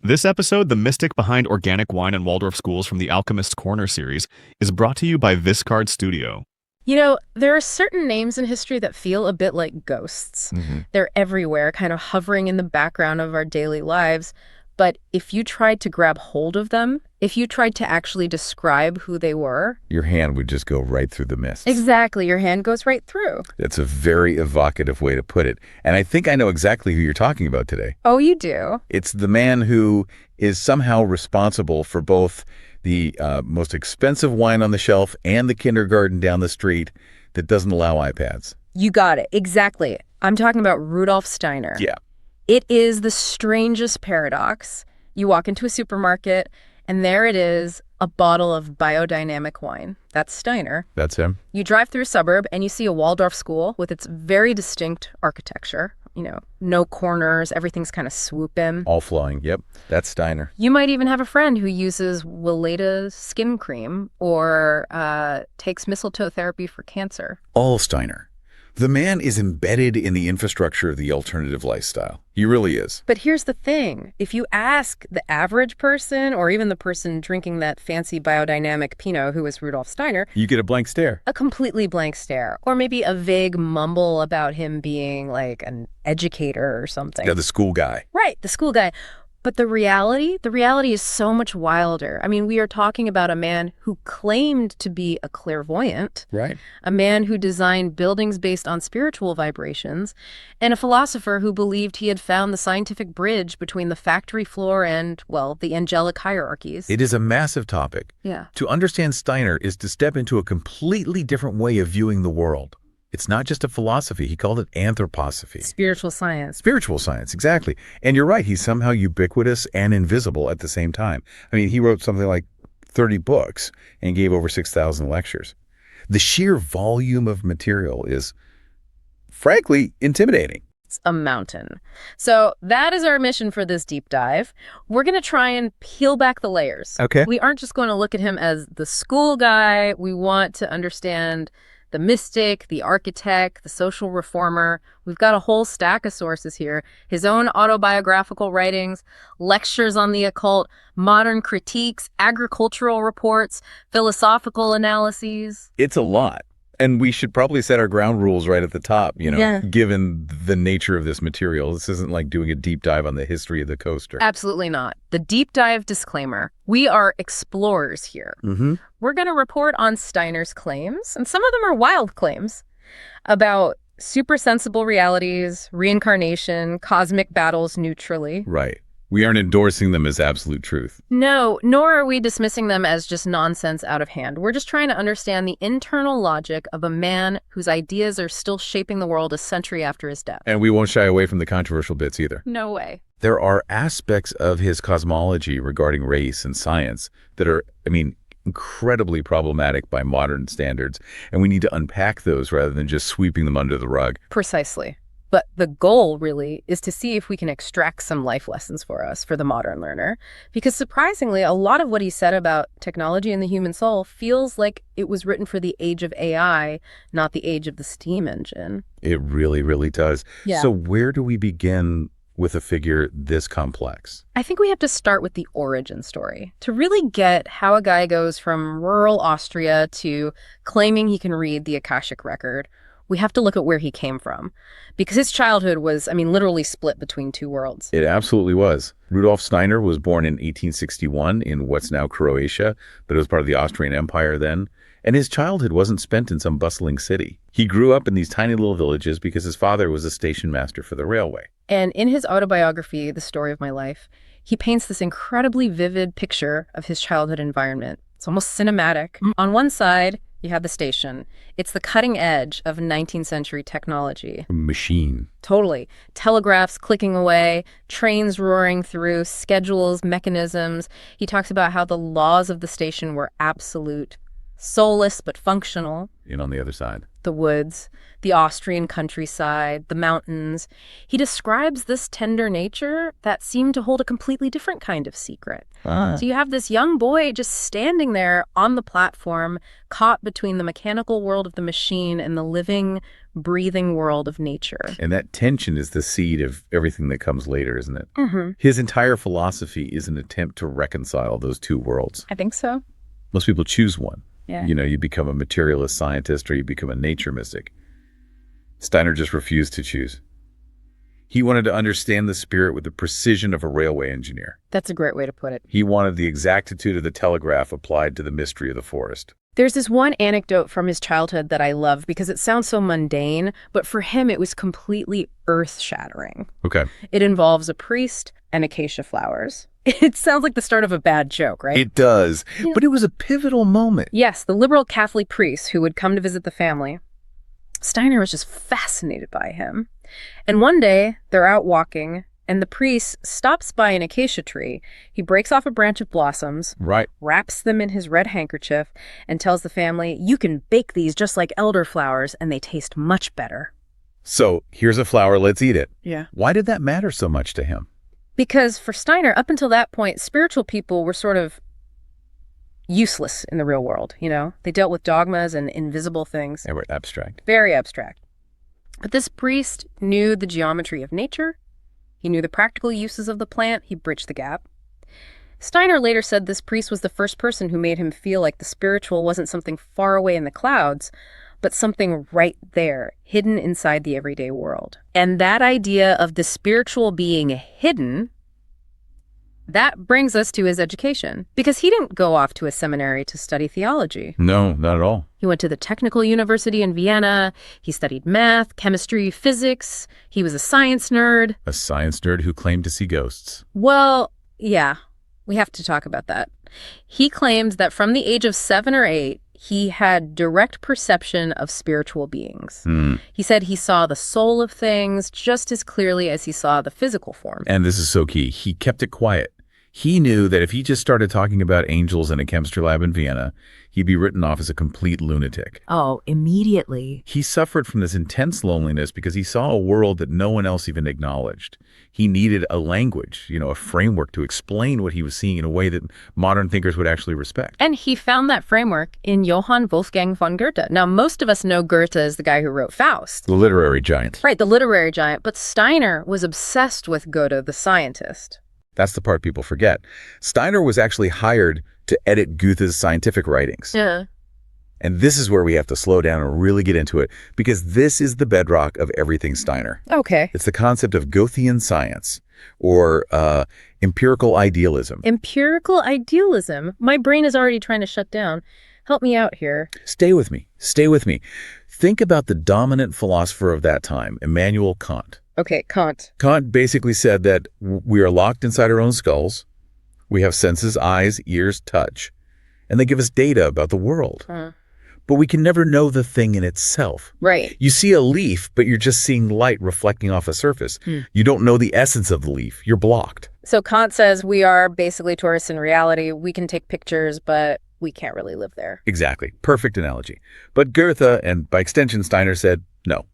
This episode, The Mystic Behind Organic Wine and Waldorf Schools from the Alchemist's Corner series, is brought to you by This Card Studio. You know, there are certain names in history that feel a bit like ghosts. They're everywhere, kind of hovering in the background of our daily lives. But if you tried to grab hold of them, if you tried to actually describe who they were, your hand would just go right through the mist. exactly, your hand goes right through. That's a very evocative way to put it. And I think I know exactly who you're talking about today. Oh, you do? It's the man who is somehow responsible for both the most expensive wine on the shelf and the kindergarten down the street that doesn't allow iPads. You got it. Exactly. I'm talking about Rudolph Steiner. Yeah. It is the strangest paradox. You walk into a supermarket, and there it is, a bottle of biodynamic wine. That's Steiner. That's him. You drive through a suburb, and you see a Waldorf school with its very distinct architecture. You know, no corners, everything's kind of swoop in. All flowing. Yep. That's Steiner. You might even have a friend who uses Weleda skin cream or takes mistletoe therapy for cancer. All Steiner. The man is embedded in the infrastructure of the alternative lifestyle. He really is. But here's the thing. If you ask the average person or even the person drinking that fancy biodynamic Pinot who is Rudolph Steiner, You get a blank stare. a completely blank stare or maybe a vague mumble about him being like an educator or something. Yeah, the school guy. Right, the school guy. But the reality is so much wilder. I mean, we are talking about a man who claimed to be a clairvoyant, Right. a man who designed buildings based on spiritual vibrations, and a philosopher who believed he had found the scientific bridge between the factory floor and, well, the angelic hierarchies. It is a massive topic. Yeah. To understand Steiner is to step into a completely different way of viewing the world. It's not just a philosophy. He called it Anthroposophy. Spiritual science. Spiritual science, exactly. And you're right, he's somehow ubiquitous and invisible at the same time. I mean, he wrote something like 30 books and gave over 6,000 lectures. The sheer volume of material is, frankly, intimidating. It's a mountain. So that is our mission for this deep dive. We're going to try and peel back the layers. Okay. We aren't just going to look at him as the school guy. We want to understand the mystic, the architect, the social reformer. We've got a whole stack of sources here. His own autobiographical writings, lectures on the occult, modern critiques, agricultural reports, philosophical analyses. It's a lot. And we should probably set our ground rules right at the top, Yeah. given the nature of this material. This isn't like doing a deep dive on the history of the coaster. Absolutely not. The deep dive disclaimer. We are explorers here. We're going to report on Steiner's claims, and some of them are wild claims, about supersensible realities, reincarnation, cosmic battles neutrally. Right. We aren't endorsing them as absolute truth. No, nor are we dismissing them as just nonsense out of hand. We're just trying to understand the internal logic of a man whose ideas are still shaping the world a century after his death. And we won't shy away from the controversial bits either. No way. There are aspects of his cosmology regarding race and science that are, incredibly problematic by modern standards. And we need to unpack those rather than just sweeping them under the rug. Precisely. But the goal, really, is to see if we can extract some life lessons for us, for the modern learner. Because surprisingly, a lot of what he said about technology and the human soul feels like it was written for the age of AI, not the age of the steam engine. It really, really does. Yeah. So where do we begin with a figure this complex? I think we have to start with the origin story. To really get how a guy goes from rural Austria to claiming he can read the Akashic record, we have to look at where he came from. Because his childhood was, literally split between two worlds. It absolutely was. Rudolph Steiner was born in 1861 in what's now Croatia, but it was part of the Austrian Empire then. And his childhood wasn't spent in some bustling city. He grew up in these tiny little villages because his father was a station master for the railway. And in his autobiography, The Story of My Life, he paints this incredibly vivid picture of his childhood environment. It's almost cinematic. On one side, you have the station. It's the cutting edge of 19th century technology. Machine. Totally. Telegraphs clicking away, trains roaring through, schedules, mechanisms. He talks about how the laws of the station were absolute, soulless but functional. In on the other side. The woods, the Austrian countryside, the mountains. He describes this tender nature that seemed to hold a completely different kind of secret. So you have this young boy just standing there on the platform, caught between the mechanical world of the machine and the living, breathing world of nature. And that tension is the seed of everything that comes later, isn't it? Mm-hmm. His entire philosophy is an attempt to reconcile those two worlds. I think so. Most people choose one. Yeah. You know, you become a materialist scientist or you become a nature mystic. Steiner just refused to choose. He wanted to understand the spirit with the precision of a railway engineer. That's a great way to put it. He wanted the exactitude of the telegraph applied to the mystery of the forest. There's this one anecdote from his childhood that I love because it sounds so mundane, but for him it was completely earth-shattering. Okay. It involves a priest and acacia flowers. It sounds like the start of a bad joke, right? It does. But it was a pivotal moment. Yes, the liberal Catholic priest who would come to visit the family. Steiner was just fascinated by him. And one day, they're out walking, and the priest stops by an acacia tree. He breaks off a branch of blossoms, Right. wraps them in his red handkerchief, and tells the family, you can bake these just like elderflowers, and they taste much better. So here's a flower, let's eat it. Yeah. Why did that matter so much to him? Because for Steiner, up until that point, spiritual people were sort of useless in the real world, you know? They dealt with dogmas and invisible things. They were abstract. Very abstract. But this priest knew the geometry of nature. He knew the practical uses of the plant. He bridged the gap. Steiner later said this priest was the first person who made him feel like the spiritual wasn't something far away in the clouds, but something right there, hidden inside the everyday world. And that idea of the spiritual being hidden, that brings us to his education. Because he didn't go off to a seminary to study theology. No, not at all. He went to the Technical University in Vienna. He studied math, chemistry, physics. He was a science nerd. A science nerd who claimed to see ghosts. Well, yeah, we have to talk about that. He claimed that from the age of 7 or 8, he had direct perception of spiritual beings. He said he saw the soul of things just as clearly as he saw the physical form. And this is so key. He kept it quiet. He knew that if he just started talking about angels in a chemistry lab in Vienna, he'd be written off as a complete lunatic. Oh, immediately. He suffered from this intense loneliness because he saw a world that no one else even acknowledged. He needed a language, you know, a framework to explain what he was seeing in a way that modern thinkers would actually respect. And he found that framework in Johann Wolfgang von Goethe. Now, most of us know Goethe as the guy who wrote Faust. The literary giant. Right, the literary giant. But Steiner was obsessed with Goethe, the scientist. That's the part people forget. Steiner was actually hired to edit Goethe's scientific writings. Yeah. And this is where we have to slow down and really get into it, because this is the bedrock of everything Steiner. Okay. It's the concept of Goethean science, or empirical idealism. Empirical idealism? My brain is already trying to shut down. Help me out here. Stay with me. Stay with me. Think about the dominant philosopher of that time, Immanuel Kant. Okay, Kant. Kant basically said that we are locked inside our own skulls. We have senses, eyes, ears, touch, and they give us data about the world. But we can never know the thing in itself. Right. You see a leaf, but you're just seeing light reflecting off a surface. You don't know the essence of the leaf. You're blocked. So Kant says we are basically tourists in reality. We can take pictures, but we can't really live there. Exactly. Perfect analogy. But Goethe, and by extension Steiner, said no.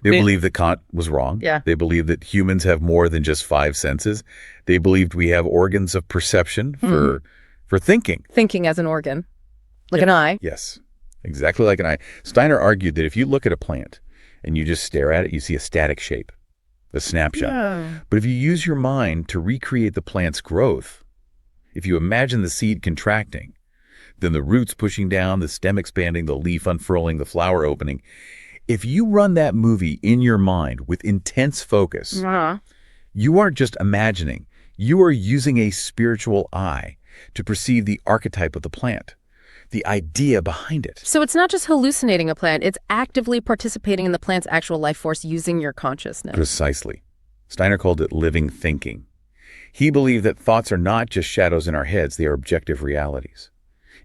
They believed that Kant was wrong. Yeah. They believed that humans have more than just 5 senses. They believed we have organs of perception for thinking. Thinking as an organ. Like an eye. Yes, exactly like an eye. Steiner argued that if you look at a plant and you just stare at it, you see a static shape, a snapshot. Yeah. But if you use your mind to recreate the plant's growth, if you imagine the seed contracting, then the roots pushing down, the stem expanding, the leaf unfurling, the flower opening, if you run that movie in your mind with intense focus, you aren't just imagining. You are using a spiritual eye to perceive the archetype of the plant, the idea behind it. So it's not just hallucinating a plant, it's actively participating in the plant's actual life force using your consciousness. Precisely. Steiner called it living thinking. He believed that thoughts are not just shadows in our heads, they are objective realities.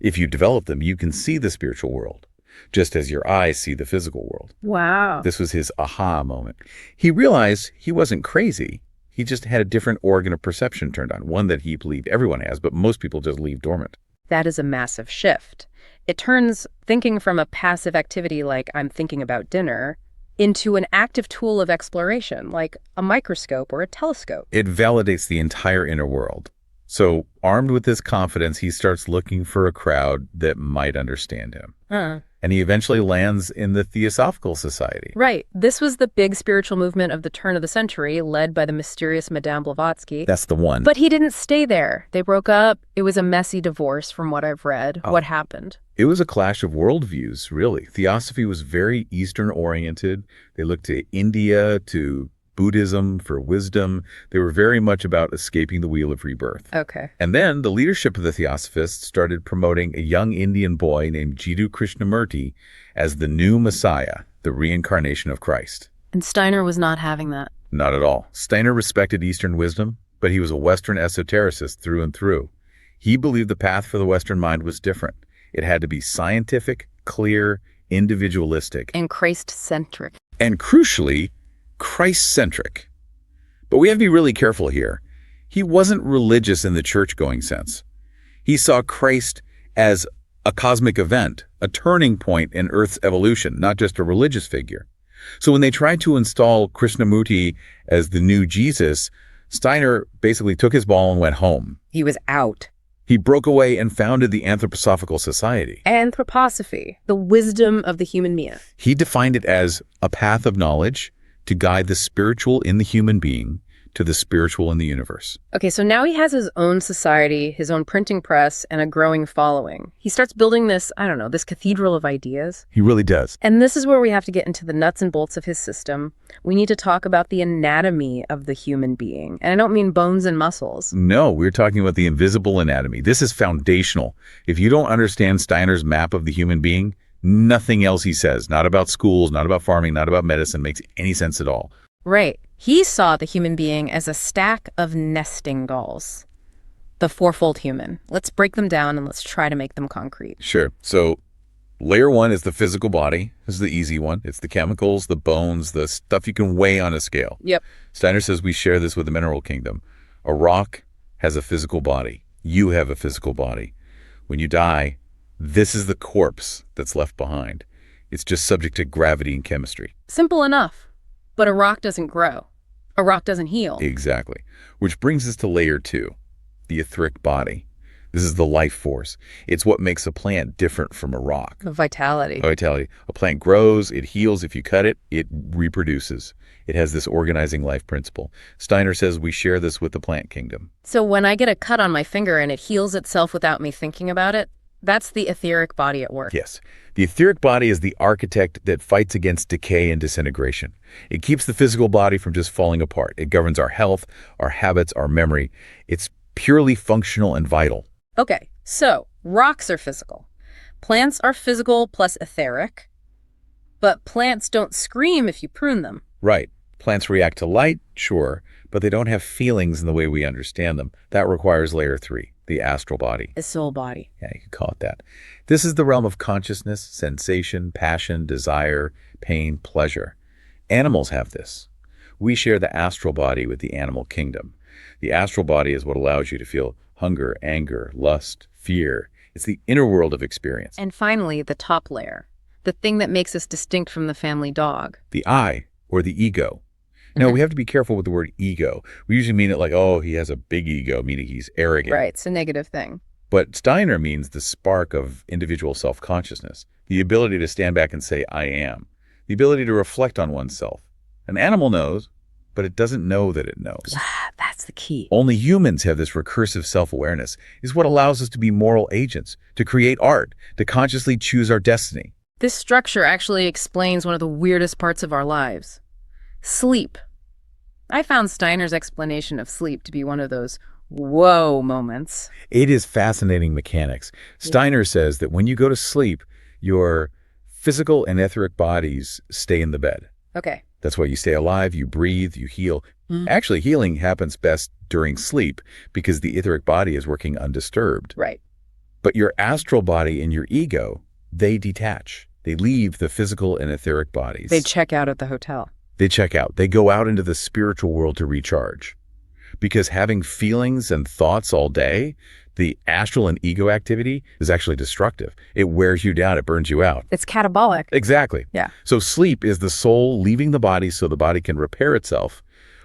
If you develop them, you can see the spiritual world, just as your eyes see the physical world. Wow. This was his aha moment. He realized he wasn't crazy. He just had a different organ of perception turned on, one that he believed everyone has, but most people just leave dormant. That is a massive shift. It turns thinking from a passive activity like I'm thinking about dinner into an active tool of exploration, like a microscope or a telescope. It validates the entire inner world. So, armed with this confidence, he starts looking for a crowd that might understand him. And he eventually lands in the Theosophical Society. Right. This was the big spiritual movement of the turn of the century, led by the mysterious Madame Blavatsky. That's the one. But he didn't stay there. They broke up. It was a messy divorce from what I've read. What happened? It was a clash of worldviews, really. Theosophy was very Eastern-oriented. They looked to India, to Buddhism for wisdom. They were very much about escaping the wheel of rebirth. Okay. And then the leadership of the Theosophists started promoting a young Indian boy named Jiddu Krishnamurti as the new Messiah, the reincarnation of Christ. And Steiner was not having that. Not at all. Steiner respected Eastern wisdom, but he was a Western esotericist through and through. He believed the path for the Western mind was different. It had to be scientific, clear, individualistic. And Christ-centric. And crucially, Christ-centric. But we have to be really careful here. He wasn't religious in the church-going sense. He saw Christ as a cosmic event, a turning point in Earth's evolution, not just a religious figure. So when they tried to install Krishnamurti as the new Jesus, Steiner basically took his ball and went home. He was out. He broke away and founded the Anthroposophical Society. Anthroposophy, the wisdom of the human being. He defined it as a path of knowledge to guide the spiritual in the human being to the spiritual in the universe. Okay, so now he has his own society, his own printing press, and a growing following. He starts building this, this cathedral of ideas. He really does. And this is where we have to get into the nuts and bolts of his system. We need to talk about the anatomy of the human being. And I don't mean bones and muscles. No, we're talking about the invisible anatomy. This is foundational. If you don't understand Steiner's map of the human being, nothing else he says, not about schools, not about farming, not about medicine, makes any sense at all. Right. He saw the human being as a stack of nesting dolls. The fourfold human. Let's break them down and let's try to make them concrete. Sure. So layer one is the physical body. This is the easy one. It's the chemicals, the bones, the stuff you can weigh on a scale. Yep. Steiner says we share this with the mineral kingdom. A rock has a physical body. You have a physical body. When you die, this is the corpse that's left behind. It's just subject to gravity and chemistry. Simple enough. But a rock doesn't grow. A rock doesn't heal. Exactly. Which brings us to layer two, the etheric body. This is the life force. It's what makes a plant different from a rock. Vitality. Vitality. A plant grows, it heals. If you cut it, it reproduces. It has this organizing life principle. Steiner says we share this with the plant kingdom. So when I get a cut on my finger and it heals itself without me thinking about it, that's the etheric body at work. Yes. The etheric body is the architect that fights against decay and disintegration. It keeps the physical body from just falling apart. It governs our health, our habits, our memory. It's purely functional and vital. Okay, so rocks are physical. Plants are physical plus etheric. But plants don't scream if you prune them. Right. Plants react to light, sure, but they don't have feelings in the way we understand them. That requires layer three, the astral body. The soul body. Yeah, you could call it that. This is the realm of consciousness, sensation, passion, desire, pain, pleasure. Animals have this. We share the astral body with the animal kingdom. The astral body is what allows you to feel hunger, anger, lust, fear. It's the inner world of experience. And finally, the top layer, the thing that makes us distinct from the family dog. The I, or the ego. Now, we have to be careful with the word ego. We usually mean it like, oh, he has a big ego, meaning he's arrogant. Right, it's a negative thing. But Steiner means the spark of individual self-consciousness, the ability to stand back and say, I am, the ability to reflect on oneself. An animal knows, but it doesn't know that it knows. That's the key. Only humans have this recursive self-awareness. Is what allows us to be moral agents, to create art, to consciously choose our destiny. This structure actually explains one of the weirdest parts of our lives. Sleep. I found Steiner's explanation of sleep to be one of those whoa moments. It is fascinating mechanics. Steiner says that when you go to sleep, your physical and etheric bodies stay in the bed. Okay. That's why you stay alive, you breathe, you heal. Actually, healing happens best during sleep because the etheric body is working undisturbed. Right. But your astral body and your ego, they detach. They leave the physical and etheric bodies. They check out at the hotel. They check out. They go out into the spiritual world to recharge. Because having feelings and thoughts all day, the astral and ego activity is actually destructive. It wears you down. It burns you out. It's catabolic. Exactly. Yeah. So sleep is the soul leaving the body so the body can repair itself,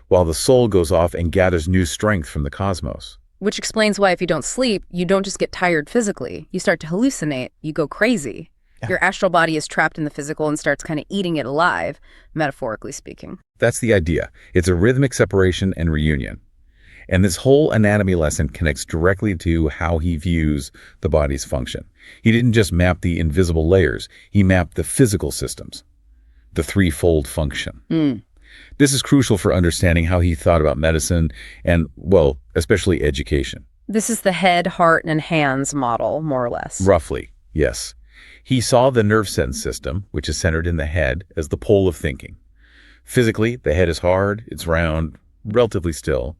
while the soul goes off and gathers new strength from the cosmos. Which explains why if you don't sleep, you don't just get tired physically. You start to hallucinate. You go crazy. Your astral body is trapped in the physical and starts kind of eating it alive, metaphorically speaking. That's the idea. It's a rhythmic separation and reunion. And this whole anatomy lesson connects directly to how he views the body's function. He didn't just map the invisible layers, he mapped the physical systems, the threefold function. This is crucial for understanding how he thought about medicine and, well, especially education. This is the head, heart, and hands model, more or less. Roughly, yes. He saw the nerve sense system, which is centered in the head, as the pole of thinking. Physically, the head is hard, it's round, relatively still.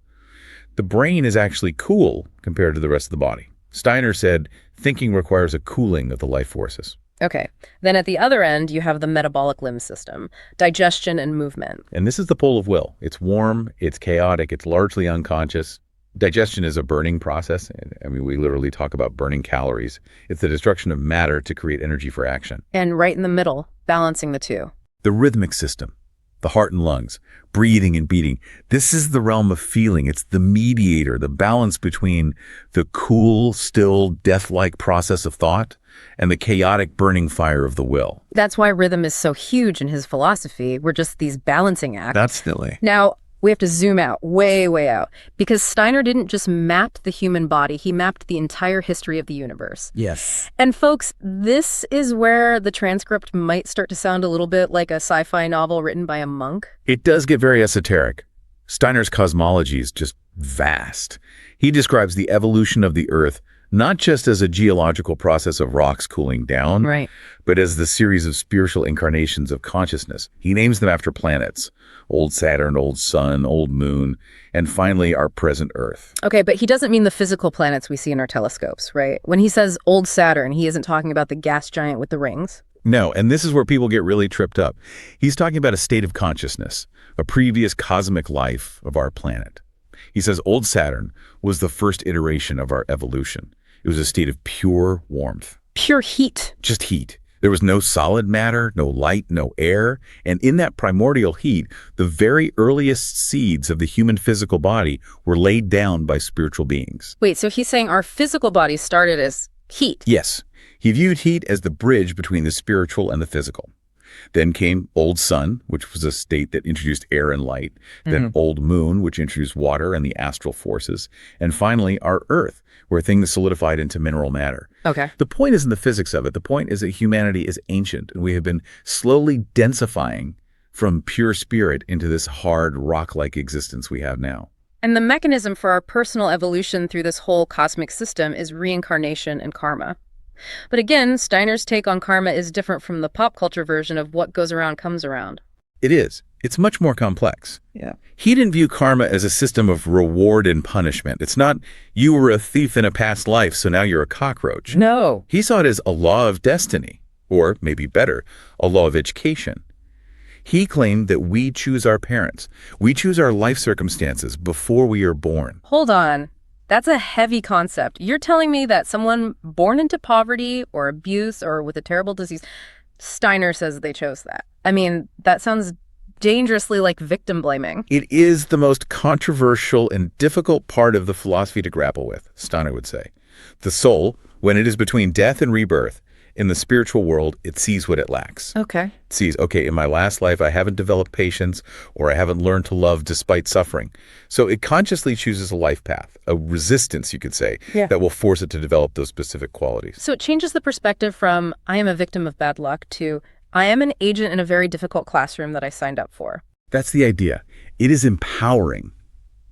The brain is actually cool compared to the rest of the body. Steiner said thinking requires a cooling of the life forces. Okay. Then at the other end, you have the metabolic limb system, digestion and movement. And this is the pole of will. It's warm, it's chaotic, it's largely unconscious. Digestion is a burning process. I mean, we literally talk about burning calories. It's the destruction of matter to create energy for action. And right in the middle, balancing the two. The rhythmic system, the heart and lungs, breathing and beating. This is the realm of feeling. It's the mediator, the balance between the cool, still, death-like process of thought and the chaotic burning fire of the will. That's why rhythm is so huge in his philosophy. We're just these balancing acts. That's silly. Now, we have to zoom out, way, way out, because Steiner didn't just map the human body, he mapped the entire history of the universe. Yes. And folks, this is where the transcript might start to sound a little bit like a sci-fi novel written by a monk. It does get very esoteric. Steiner's cosmology is just vast. He describes the evolution of the Earth not just as a geological process of rocks cooling down, Right. but as the series of spiritual incarnations of consciousness. He names them after planets: old Saturn, old Sun, old Moon, and finally our present Earth. Okay, but he doesn't mean the physical planets we see in our telescopes, right? When he says old Saturn, he isn't talking about the gas giant with the rings. No, and this is where people get really tripped up. He's talking about a state of consciousness, a previous cosmic life of our planet. He says old Saturn was the first iteration of our evolution. It was a state of pure warmth. Pure heat. Just heat. There was no solid matter, no light, no air. And in that primordial heat, the very earliest seeds of the human physical body were laid down by spiritual beings. Wait, so he's saying our physical bodies started as heat. Yes, he viewed heat as the bridge between the spiritual and the physical. Then came old Sun, which was a state that introduced air and light. Then old Moon, which introduced water and the astral forces. And finally, our Earth, where things solidified into mineral matter. Okay. The point isn't the physics of it. The point is that humanity is ancient, and we have been slowly densifying from pure spirit into this hard, rock-like existence we have now. And the mechanism for our personal evolution through this whole cosmic system is reincarnation and karma. But again, Steiner's take on karma is different from the pop culture version of what goes around comes around. It is. It's much more complex. Yeah. He didn't view karma as a system of reward and punishment. It's not, you were a thief in a past life, so now you're a cockroach. No. He saw it as a law of destiny, or maybe better, a law of education. He claimed that we choose our parents. We choose our life circumstances before we are born. Hold on. That's a heavy concept. You're telling me that someone born into poverty or abuse or with a terrible disease, Steiner says they chose that. I mean, that sounds dangerously like victim blaming. It is the most controversial and difficult part of the philosophy to grapple with, Steiner would say. The soul, when it is between death and rebirth, in the spiritual world, it sees what it lacks. Okay. It sees, okay, in my last life, I haven't developed patience, or I haven't learned to love despite suffering. So it consciously chooses a life path, a resistance, you could say, that will force it to develop those specific qualities. So it changes the perspective from, I am a victim of bad luck, to, I am an agent in a very difficult classroom that I signed up for. That's the idea. It is empowering,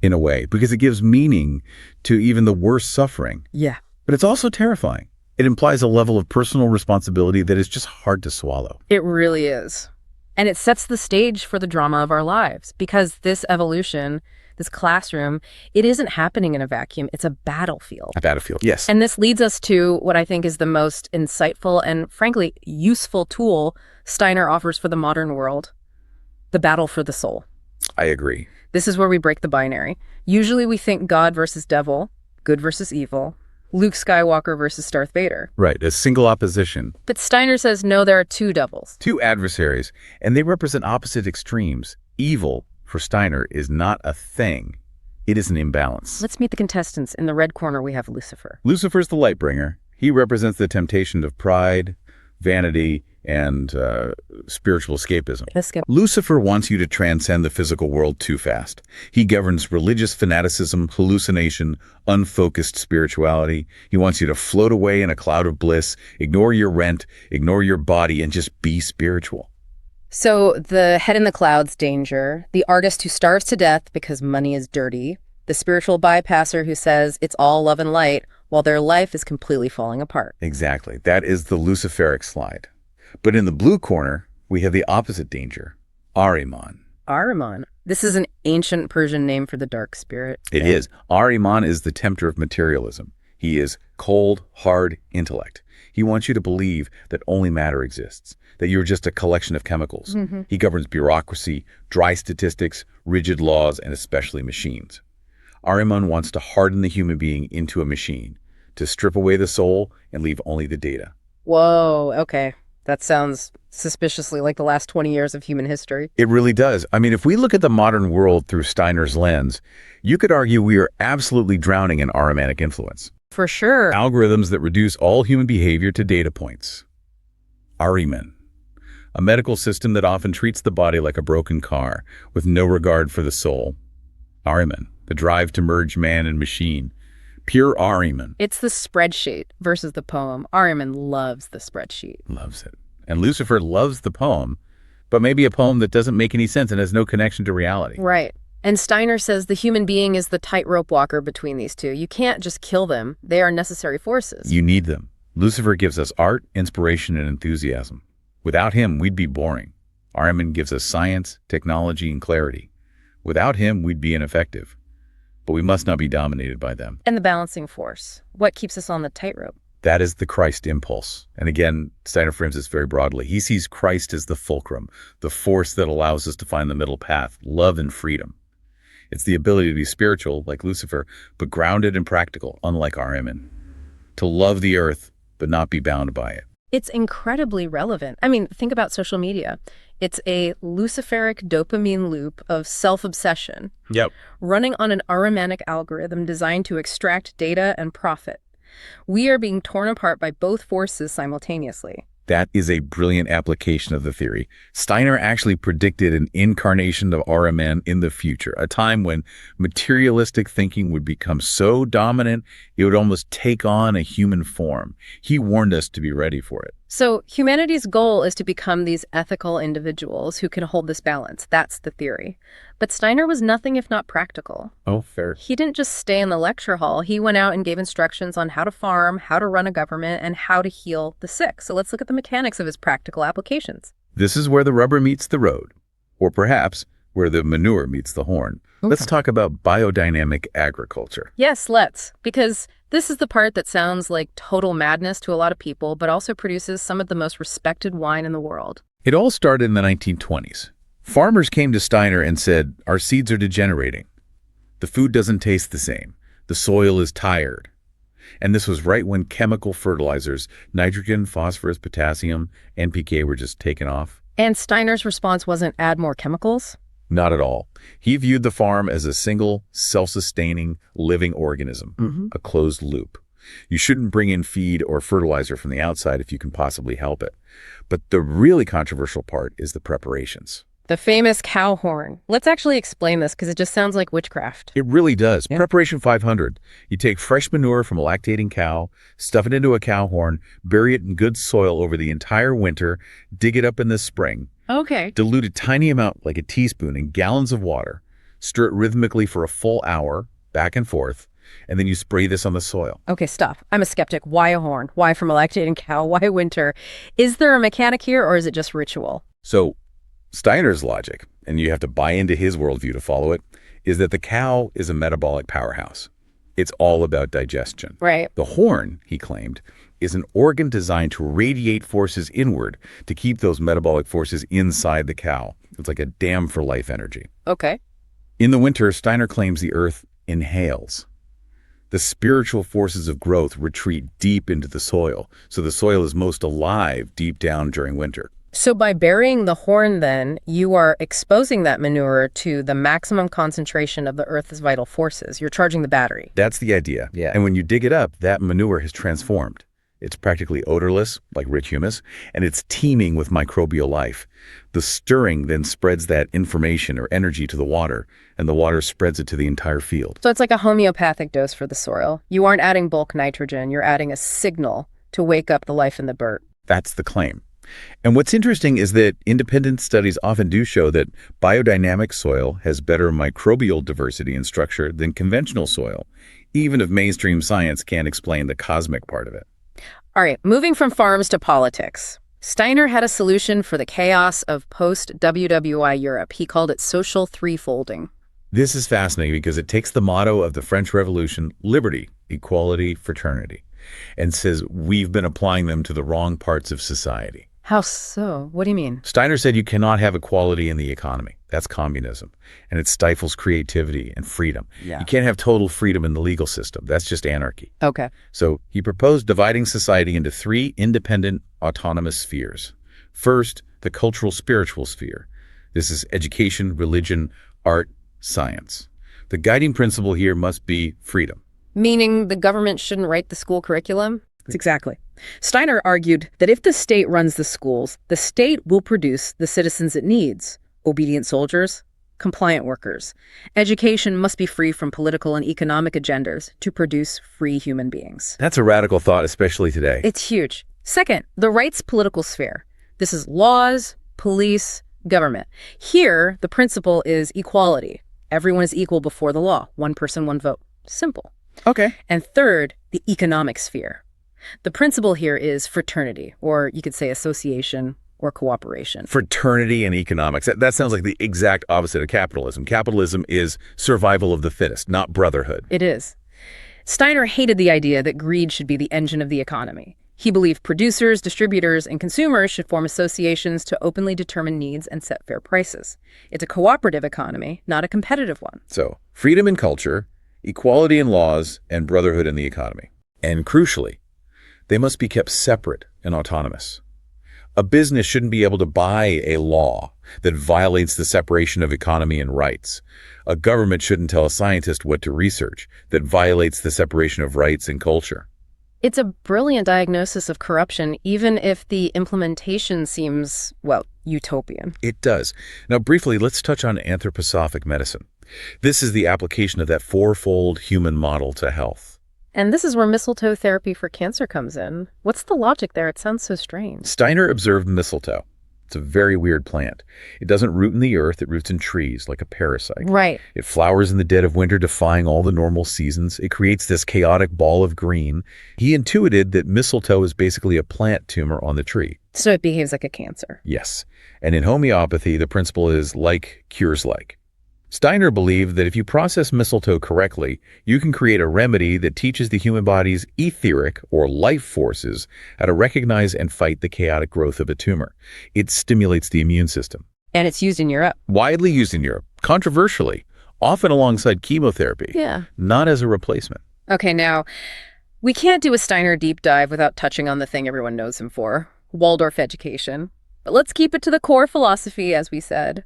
in a way, because it gives meaning to even the worst suffering. Yeah. But it's also terrifying. It implies a level of personal responsibility that is just hard to swallow. It really is. And it sets the stage for the drama of our lives, because this evolution, this classroom, it isn't happening in a vacuum. It's a battlefield. A battlefield, yes. And this leads us to what I think is the most insightful and, frankly, useful tool Steiner offers for the modern world, the battle for the soul. I agree. This is where we break the binary. Usually we think God versus devil, good versus evil, Luke Skywalker versus Darth Vader. Right, a single opposition. But Steiner says, no, there are two devils. Two adversaries, and they represent opposite extremes. Evil, for Steiner, is not a thing. It is an imbalance. Let's meet the contestants. In the red corner, we have Lucifer. Lucifer's the light bringer. He represents the temptation of pride, vanity, and spiritual escapism. Escape. Lucifer wants you to transcend the physical world too fast. He governs religious fanaticism, hallucination, unfocused spirituality. He wants you to float away in a cloud of bliss, ignore your rent, ignore your body, and just be spiritual. So the head in the clouds danger, the artist who starves to death because money is dirty, the spiritual bypasser who says it's all love and light while their life is completely falling apart. Exactly. That is the Luciferic slide. But in the blue corner, we have the opposite danger, Ahriman. Ahriman. This is an ancient Persian name for the dark spirit. It is. Ahriman is the tempter of materialism. He is cold, hard intellect. He wants you to believe that only matter exists, that you're just a collection of chemicals. He governs bureaucracy, dry statistics, rigid laws, and especially machines. Ahriman wants to harden the human being into a machine, to strip away the soul and leave only the data. Whoa, okay. That sounds suspiciously like the last 20 years of human history. It really does. I mean, if we look at the modern world through Steiner's lens, you could argue we are absolutely drowning in Ahrimanic influence. For sure. Algorithms that reduce all human behavior to data points. Ahriman, a medical system that often treats the body like a broken car with no regard for the soul. Ahriman, the drive to merge man and machine. Pure Ahriman. It's the spreadsheet versus the poem. Ahriman loves the spreadsheet. Loves it. And Lucifer loves the poem, but maybe a poem that doesn't make any sense and has no connection to reality. Right. And Steiner says the human being is the tightrope walker between these two. You can't just kill them. They are necessary forces. You need them. Lucifer gives us art, inspiration, and enthusiasm. Without him, we'd be boring. Ahriman gives us science, technology, and clarity. Without him, we'd be ineffective. But we must not be dominated by them. And the balancing force. What keeps us on the tightrope? That is the Christ impulse. And again, Steiner frames this very broadly. He sees Christ as the fulcrum, the force that allows us to find the middle path, love and freedom. It's the ability to be spiritual, like Lucifer, but grounded and practical, unlike Ahriman. To love the earth, but not be bound by it. It's incredibly relevant. I mean, think about social media. It's a Luciferic dopamine loop of self-obsession. Yep. Running on an Ahrimanic algorithm designed to extract data and profit. We are being torn apart by both forces simultaneously. That is a brilliant application of the theory. Steiner actually predicted an incarnation of Ahriman in the future, a time when materialistic thinking would become so dominant it would almost take on a human form. He warned us to be ready for it. So humanity's goal is to become these ethical individuals who can hold this balance. That's the theory. But Steiner was nothing if not practical. Oh, fair. He didn't just stay in the lecture hall. He went out and gave instructions on how to farm, how to run a government, and how to heal the sick. So let's look at the mechanics of his practical applications. This is where the rubber meets the road, or perhaps where the manure meets the horn. Okay. Let's talk about biodynamic agriculture. Yes, let's. Because this is the part that sounds like total madness to a lot of people, but also produces some of the most respected wine in the world. It all started in the 1920s. Farmers came to Steiner and said, our seeds are degenerating. The food doesn't taste the same. The soil is tired. And this was right when chemical fertilizers, nitrogen, phosphorus, potassium, NPK were just taken off. And Steiner's response wasn't add more chemicals? Not at all. He viewed the farm as a single, self-sustaining, living organism, a closed loop. You shouldn't bring in feed or fertilizer from the outside if you can possibly help it. But the really controversial part is the preparations. The famous cow horn. Let's actually explain this because it just sounds like witchcraft. It really does. Yeah. Preparation 500. You take fresh manure from a lactating cow, stuff it into a cow horn, bury it in good soil over the entire winter, dig it up in the spring. Okay. Dilute a tiny amount, like a teaspoon, in gallons of water. Stir it rhythmically for a full hour, back and forth, and then you spray this on the soil. Okay, stop. I'm a skeptic. Why a horn? Why from a lactating cow? Why winter? Is there a mechanic here or is it just ritual? So Steiner's logic, and you have to buy into his worldview to follow it, is that the cow is a metabolic powerhouse. It's all about digestion. Right. The horn, he claimed, is an organ designed to radiate forces inward to keep those metabolic forces inside the cow. It's like a dam for life energy. Okay. In the winter, Steiner claims the earth inhales. The spiritual forces of growth retreat deep into the soil, so the soil is most alive deep down during winter. So by burying the horn, then, you are exposing that manure to the maximum concentration of the Earth's vital forces. You're charging the battery. That's the idea. Yeah. And when you dig it up, that manure has transformed. It's practically odorless, like rich humus, and it's teeming with microbial life. The stirring then spreads that information or energy to the water, and the water spreads it to the entire field. So it's like a homeopathic dose for the soil. You aren't adding bulk nitrogen, you're adding a signal to wake up the life in the dirt. That's the claim. And what's interesting is that independent studies often do show that biodynamic soil has better microbial diversity and structure than conventional soil, even if mainstream science can't explain the cosmic part of it. All right, moving from farms to politics. Steiner had a solution for the chaos of post-WWI Europe. He called it social threefolding. This is fascinating because it takes the motto of the French Revolution, liberty, equality, fraternity, and says we've been applying them to the wrong parts of society. How so? What do you mean? Steiner said you cannot have equality in the economy. That's communism, and it stifles creativity and freedom. Yeah. You can't have total freedom in the legal system. That's just anarchy. Okay. So he proposed dividing society into 3 independent autonomous spheres. First, the cultural spiritual sphere. This is education, religion, art, science. The guiding principle here must be freedom. Meaning the government shouldn't write the school curriculum? Exactly. Steiner argued that if the state runs the schools, the state will produce the citizens it needs: obedient soldiers, compliant workers. Education must be free from political and economic agendas to produce free human beings. That's a radical thought, especially today. It's huge. Second, the rights political sphere. This is laws, police, government. Here, the principle is equality. Everyone is equal before the law. One person, one vote. Simple. Okay. And third, the economic sphere. The principle here is fraternity, or you could say association or cooperation. Fraternity and economics. That sounds like the exact opposite of capitalism. Capitalism is survival of the fittest, not brotherhood. It is. Steiner hated the idea that greed should be the engine of the economy. He believed producers, distributors, and consumers should form associations to openly determine needs and set fair prices. It's a cooperative economy, not a competitive one. So, freedom in culture, equality in laws, and brotherhood in the economy. And crucially, they must be kept separate and autonomous. A business shouldn't be able to buy a law that violates the separation of economy and rights. A government shouldn't tell a scientist what to research that violates the separation of rights and culture. It's a brilliant diagnosis of corruption, even if the implementation seems, well, utopian. It does. Now, briefly, let's touch on anthroposophic medicine. This is the application of that fourfold human model to health. And this is where mistletoe therapy for cancer comes in. What's the logic there? It sounds so strange. Steiner observed mistletoe. It's a very weird plant. It doesn't root in the earth, it roots in trees like a parasite. Right. It flowers in the dead of winter, defying all the normal seasons. It creates this chaotic ball of green. He intuited that mistletoe is basically a plant tumor on the tree. So it behaves like a cancer. Yes. And in homeopathy, the principle is like cures like. Steiner believed that if you process mistletoe correctly, you can create a remedy that teaches the human body's etheric or life forces how to recognize and fight the chaotic growth of a tumor. It stimulates the immune system. And it's used in Europe. Widely used in Europe, controversially, often alongside chemotherapy. Yeah. Not as a replacement. Okay, now, we can't do a Steiner deep dive without touching on the thing everyone knows him for, Waldorf education. But let's keep it to the core philosophy, as we said.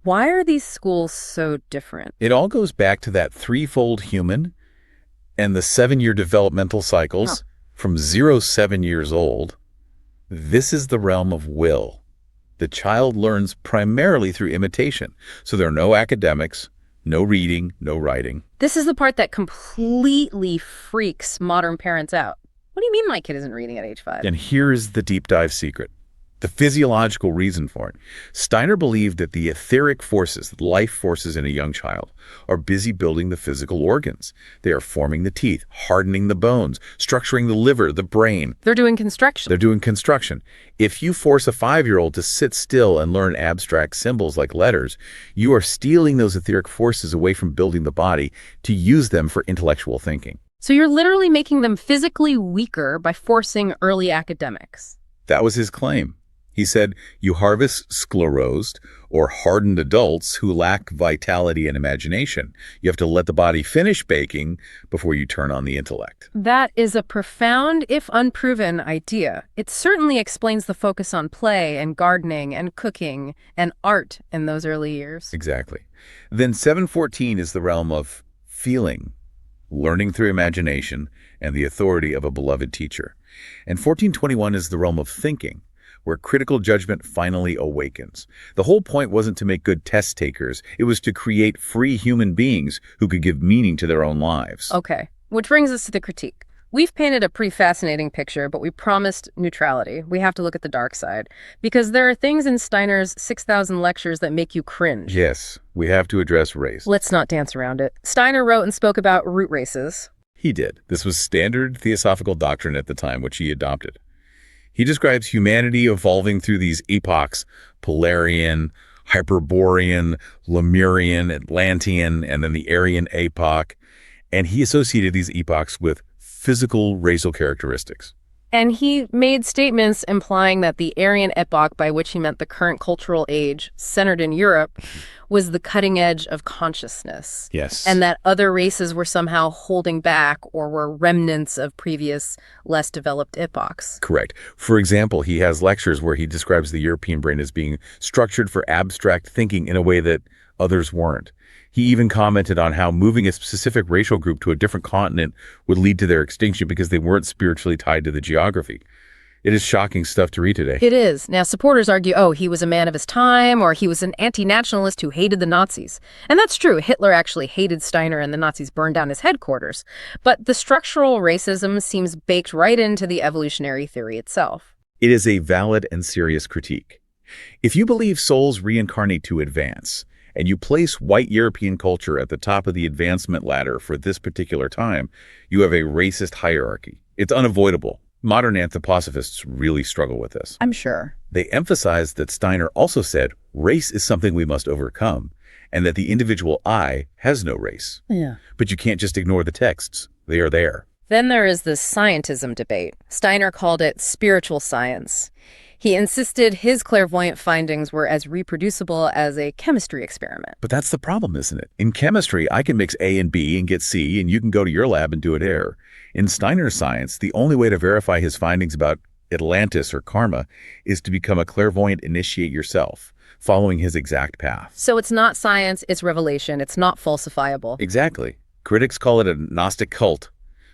Why are these schools so different? It all goes back to that threefold human and the 7-year developmental cycles from 0 to 7 years old. This is the realm of will. The child learns primarily through imitation. So there are no academics, no reading, no writing. This is the part that completely freaks modern parents out. What do you mean my kid isn't reading at age 5? And here is the deep dive secret. The physiological reason for it. Steiner believed that the etheric forces, life forces in a young child, are busy building the physical organs. They are forming the teeth, hardening the bones, structuring the liver, the brain. They're doing construction. They're doing construction. If you force a 5-year-old to sit still and learn abstract symbols like letters, you are stealing those etheric forces away from building the body to use them for intellectual thinking. So you're literally making them physically weaker by forcing early academics. That was his claim. He said, you harvest sclerosed or hardened adults who lack vitality and imagination. You have to let the body finish baking before you turn on the intellect. That is a profound, if unproven, idea. It certainly explains the focus on play and gardening and cooking and art in those early years. Exactly. Then 714 is the realm of feeling, learning through imagination, and the authority of a beloved teacher. And 1421 is the realm of thinking, where critical judgment finally awakens. The whole point wasn't to make good test takers. It was to create free human beings who could give meaning to their own lives. Okay, which brings us to the critique. We've painted a pretty fascinating picture, but we promised neutrality. We have to look at the dark side, because there are things in Steiner's 6,000 lectures that make you cringe. Yes, we have to address race. Let's not dance around it. Steiner wrote and spoke about root races. He did. This was standard theosophical doctrine at the time, which he adopted. He describes humanity evolving through these epochs: Polarian, Hyperborean, Lemurian, Atlantean, and then the Aryan epoch. And he associated these epochs with physical racial characteristics. And he made statements implying that the Aryan epoch, by which he meant the current cultural age centered in Europe, was the cutting edge of consciousness. Yes. And that other races were somehow holding back or were remnants of previous, less developed epochs. Correct. For example, he has lectures where he describes the European brain as being structured for abstract thinking in a way that others weren't. He even commented on how moving a specific racial group to a different continent would lead to their extinction because they weren't spiritually tied to the geography. It is shocking stuff to read today. It is. Now, supporters argue, oh, he was a man of his time, or he was an anti-nationalist who hated the Nazis. And that's true. Hitler actually hated Steiner, and the Nazis burned down his headquarters. But the structural racism seems baked right into the evolutionary theory itself. It is a valid and serious critique. If you believe souls reincarnate to advance, and you place white European culture at the top of the advancement ladder for this particular time, you have a racist hierarchy. It's unavoidable. Modern anthroposophists really struggle with this. I'm sure. They emphasize that Steiner also said race is something we must overcome, and that the individual I has no race. Yeah. But you can't just ignore the texts. They are there. Then there is the scientism debate. Steiner called it spiritual science. He insisted his clairvoyant findings were as reproducible as a chemistry experiment. But that's the problem, isn't it? In chemistry, I can mix A and B and get C, and you can go to your lab and do it there. In Steiner's science, the only way to verify his findings about Atlantis or karma is to become a clairvoyant initiate yourself, following his exact path. So it's not science, it's revelation. It's not falsifiable. Exactly. Critics call it a Gnostic cult.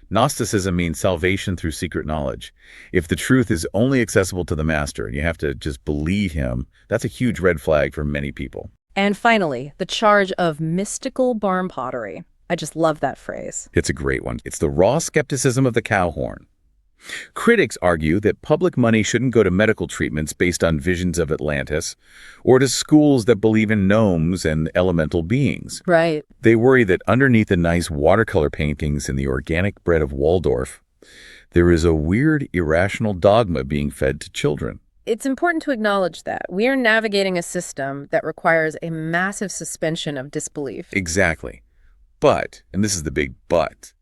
Gnosticism means salvation through secret knowledge. If the truth is only accessible to the master and you have to just believe him, that's a huge red flag for many people. And finally, the charge of mystical barn pottery. I just love that phrase. It's a great one. It's the raw skepticism of the cow horn. Critics argue that public money shouldn't go to medical treatments based on visions of Atlantis or to schools that believe in gnomes and elemental beings. Right. They worry that underneath the nice watercolor paintings and the organic bread of Waldorf, there is a weird, irrational dogma being fed to children. It's important to acknowledge that. We are navigating a system that requires a massive suspension of disbelief. Exactly. But, and this is the big but,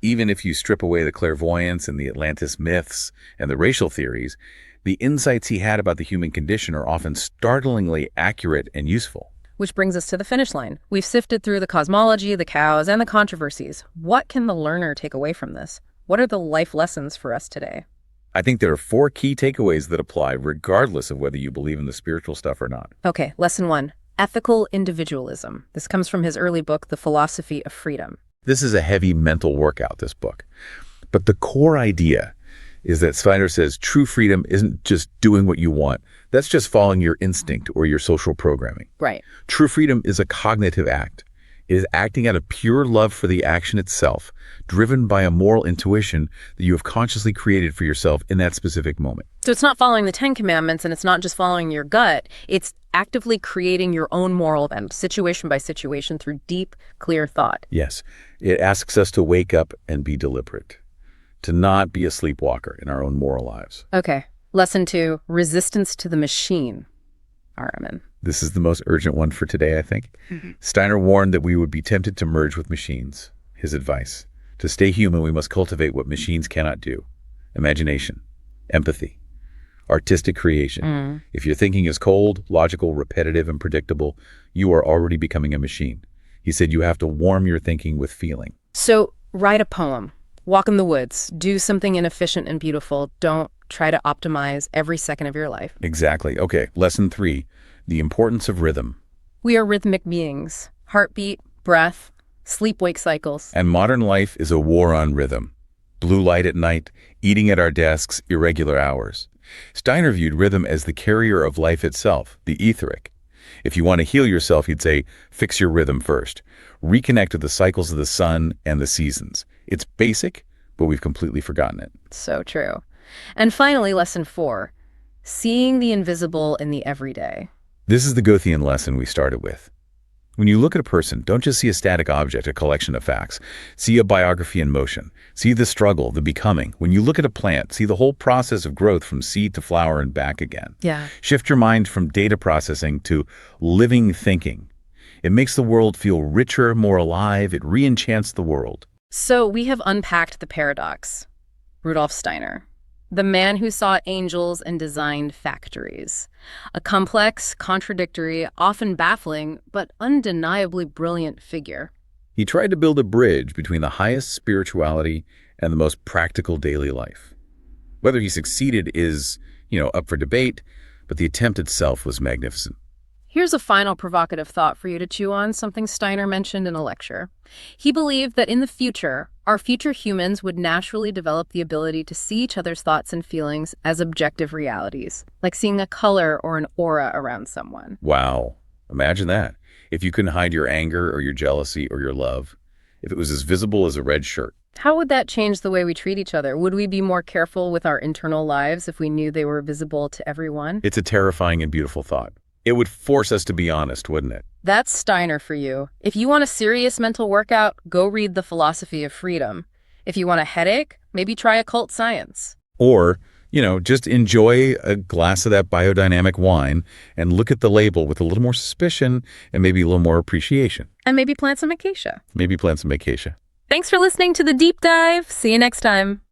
even if you strip away the clairvoyance and the Atlantis myths and the racial theories, the insights he had about the human condition are often startlingly accurate and useful. Which brings us to the finish line. We've sifted through the cosmology, the cows, and the controversies. What can the learner take away from this? What are the life lessons for us today? I think there are 4 key takeaways that apply regardless of whether you believe in the spiritual stuff or not. Okay, lesson 1, ethical individualism. This comes from his early book, The Philosophy of Freedom. This is a heavy mental workout, this book. But the core idea is that Steiner says true freedom isn't just doing what you want. That's just following your instinct or your social programming. Right. True freedom is a cognitive act. It is acting out of pure love for the action itself, driven by a moral intuition that you have consciously created for yourself in that specific moment. So it's not following the 10 Commandments, and it's not just following your gut. It's actively creating your own moral and situation by situation through deep, clear thought. Yes, it asks us to wake up and be deliberate, to not be a sleepwalker in our own moral lives. Okay. Lesson 2, resistance to the machine. Ahriman. This is the most urgent one for today, I think. Steiner warned that we would be tempted to merge with machines. His advice: to stay human, we must cultivate what machines cannot do: imagination, empathy, artistic creation. If your thinking is cold, logical, repetitive, and predictable, you are already becoming a machine. He said you have to warm your thinking with feeling. So write a poem, walk in the woods, do something inefficient and beautiful. Don't try to optimize every second of your life. Exactly. Okay, lesson 3, the importance of rhythm. We are rhythmic beings. Heartbeat, breath, sleep-wake cycles. And modern life is a war on rhythm. blue light at night, eating at our desks, irregular hours. Steiner viewed rhythm as the carrier of life itself, the etheric. If you want to heal yourself, he'd say, fix your rhythm first. Reconnect to the cycles of the sun and the seasons. It's basic, but we've completely forgotten it. So true. And finally, lesson 4, seeing the invisible in the everyday. This is the Gothian lesson we started with. When you look at a person, don't just see a static object, a collection of facts. See a biography in motion. See the struggle, the becoming. When you look at a plant, see the whole process of growth from seed to flower and back again. Yeah. Shift your mind from data processing to living thinking. It makes the world feel richer, more alive. It re-enchants the world. So we have unpacked the paradox. Rudolph Steiner, the man who saw angels and designed factories. A complex, contradictory, often baffling, but undeniably brilliant figure. He tried to build a bridge between the highest spirituality and the most practical daily life. Whether he succeeded is, up for debate, but the attempt itself was magnificent. Here's a final provocative thought for you to chew on, something Steiner mentioned in a lecture. He believed that in the future, our future humans would naturally develop the ability to see each other's thoughts and feelings as objective realities, like seeing a color or an aura around someone. Wow. Imagine that. If you couldn't hide your anger or your jealousy or your love, if it was as visible as a red shirt. How would that change the way we treat each other? Would we be more careful with our internal lives if we knew they were visible to everyone? It's a terrifying and beautiful thought. It would force us to be honest, wouldn't it? That's Steiner for you. If you want a serious mental workout, go read The Philosophy of Freedom. If you want a headache, maybe try occult science. Or, just enjoy a glass of that biodynamic wine and look at the label with a little more suspicion and maybe a little more appreciation. And maybe plant some acacia. Maybe plant some acacia. Thanks for listening to The Deep Dive. See you next time.